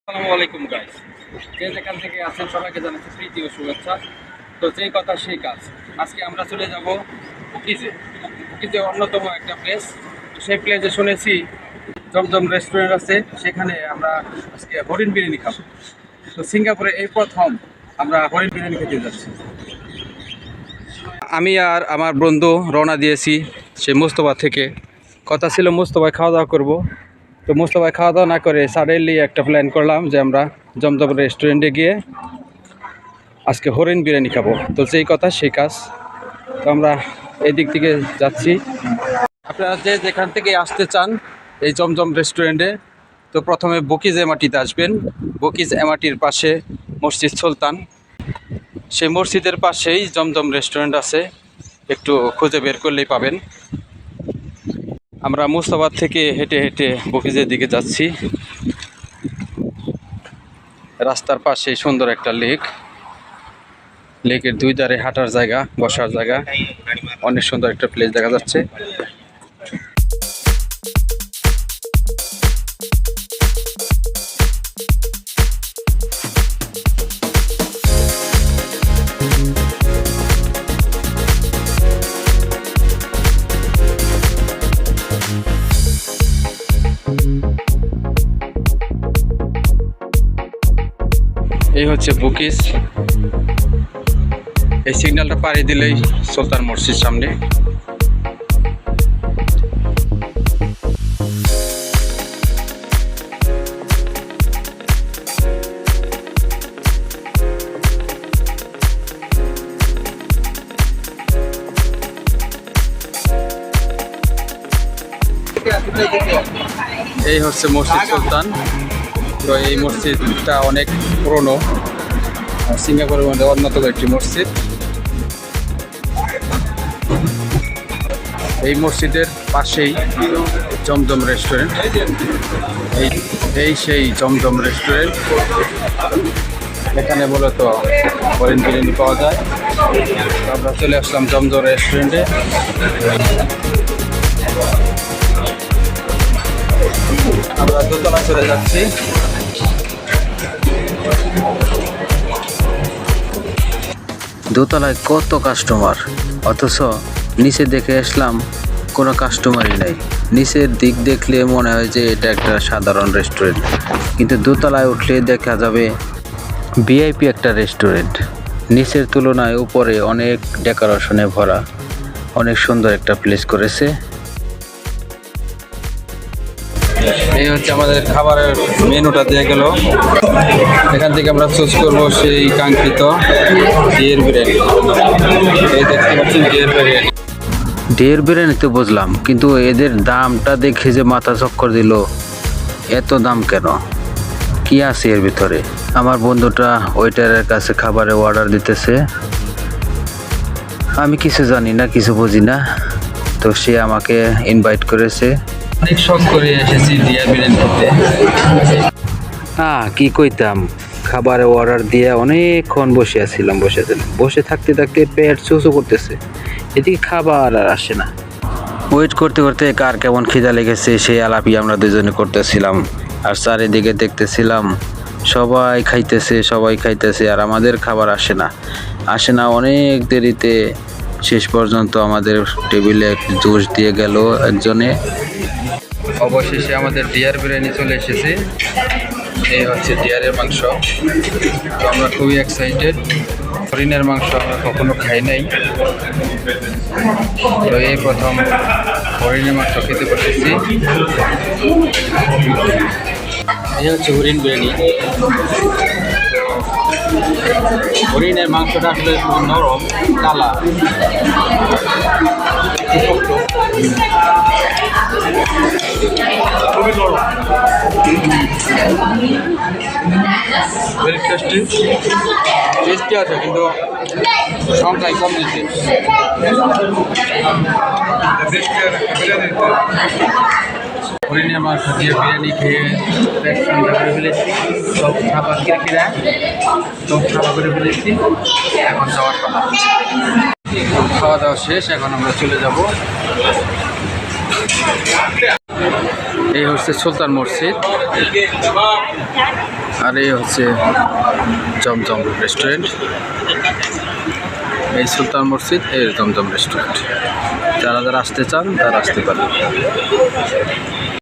আসসালামু আলাইকুম গাইস, যে যেখান থেকে আছেন সবাইকে জানাচ্ছি প্রীতি ও শুভেচ্ছা। তো যেই কথা সেই কাজ, আজকে আমরা চলে যাব বুকিজে। বুকিজে অন্যতম একটা প্লেস। সেই প্লেসে শুনেছি জমজম রেস্টুরেন্ট আছে, সেখানে আমরা আজকে হরিণ বিরিয়ানি খাবো। তো সিঙ্গাপুরে এই প্রথম আমরা হরিণ বিরিয়ানি খেতে যাচ্ছি। আমি আর আমার বন্ধু রওনা দিয়েছি সে মোস্তফা থেকে। কথা ছিল মোস্তফায় খাওয়া দাওয়া করবো। তো মোস্তফায় খাওয়া দাওয়া না করে সাডেনলি একটা প্ল্যান করলাম যে আমরা জমজম রেস্টুরেন্টে গিয়ে আজকে হরিণ বিরিয়ানি খাবো। তো যেই কথা সেই কাজ। তো আমরা এই দিক থেকে যাচ্ছি। আপনারা যে যেখান থেকে আসতে চান এই জমজম রেস্টুরেন্টে, তো প্রথমে বকিজ এমআরটিতে আসবেন। বকিজ এমআরটির পাশে মসজিদ সুলতান, সেই মসজিদের পাশেই জমজম রেস্টুরেন্ট আছে, একটু খুঁজে বের করলেই পাবেন। আমরা মুস্তাবাদ থেকে হেঁটে হেঁটে বকিজের দিকে যাচ্ছি। রাস্তার পাশে সুন্দর একটা লেক, লেকের দুই ধারে হাঁটার জায়গা, বসার জায়গা, অনেক সুন্দর একটা প্লেস দেখা যাচ্ছে। এই হচ্ছে বুকিজ। এই সিগন্যালটা পাড়ি দিলেই সুলতান মসজিদ সামনে। এই হচ্ছে মসজিদ সুলতান। তো এই মসজিদটা অনেক পুরনো, সিঙ্গাপুরের মধ্যে অন্যতম একটি মসজিদ। এই মসজিদের পাশেই জমজম রেস্টুরেন্ট। এই সেই জমজম রেস্টুরেন্ট, এখানে মূলত হরিণ বিরিয়ানি পাওয়া যায়। আমরা চলে আসলাম জমজম রেস্টুরেন্টে। আমরা দোতলা চলে যাচ্ছি। দোতলায় কত কাস্টমার, অথচ নিচে দেখে আসলাম কোনো কাস্টমারই নাই। নিচের দিক দেখলে মনে হয় যে এটা একটা সাধারণ রেস্টুরেন্ট, কিন্তু দোতলায় উঠলে দেখা যাবে ভিআইপি একটা রেস্টুরেন্ট। নিচের তুলনায় উপরে অনেক ডেকোরেশনে ভরা, অনেক সুন্দর একটা প্লেস করেছে। এই হচ্ছে আমাদের খাবারের মেনুটা দিয়ে গেল। এখান থেকে আমরা চুজ করবো সেই কাঙ্ক্ষিত ডিয়ের বিরিয়ানি। এই দেখতে পাচ্ছেন ডিয়ের বিরিয়ানি। ঢের বিরিয়ানি তো বুঝলাম, কিন্তু এদের দামটা দেখে যে মাথা চক্কর দিল। এত দাম কেন? কি আছে এর ভিতরে? আমার বন্ধুটা ওয়েটারের কাছে খাবারের অর্ডার দিতেছে। আমি কিছু জানি না, কিছু বুঝি না, তো সে আমাকে ইনভাইট করেছে। অনেক শখ করে এসেছি ডিয়ার বিরিয়ানি খেতে। কি কইতাম, খাবারের অর্ডার দিয়ে অনেকক্ষণ বসে থাকতে থাকতে পেট চুচু করতেছে, এদিকে খাবার আর আসে না। ওয়েট করতে করতে কার কেমন খিদা লেগেছে সেই আলাপি আমরা দুজনে করতেছিলাম। আর চারিদিকে দেখতেছিলাম সবাই খাইতেছে, আর আমাদের খাবার আসে না অনেক দেরিতে। শেষ পর্যন্ত আমাদের টেবিলে জুস দিয়ে গেল একজনে। অবশেষে আমাদের ডিয়ার বিরিয়ানি চলে এসেছে। এই হচ্ছে ডিয়ারের মাংস। তো আমরা খুবই এক্সাইটেড। হরিণের মাংস আমরা কখনো খাই নাই, তো এই প্রথম হরিণের মাংস খেতে বসেছি। এই হচ্ছে হরিণ বিরিয়ানি। হরিণের মাংসটা আসলে খুব নরম, কালা, খুবই নরম, ভেরি টেস্টি আছে, কিন্তু সংখ্যায় কম দিচ্ছে। হরিণের মাংস দিয়ে বিরিয়ানি খেয়ে পেট ঠান্ডা করে ফেলেছি, সব ছাপা কিরকিরা সব ছাপা করে ফেলেছি। এখন যাওয়ার কথা। খাওয়া দাওয়া শেষ, এখন আমরা চলে যাব। এই হচ্ছে সুলতান মসজিদ। আর এই হচ্ছে জমজম রেস্টুরেন্ট। এই সুলতান মসজিদ, এই জমজম রেস্টুরেন্ট। যারা যারা আসতে চান তারা আসতে পারেন।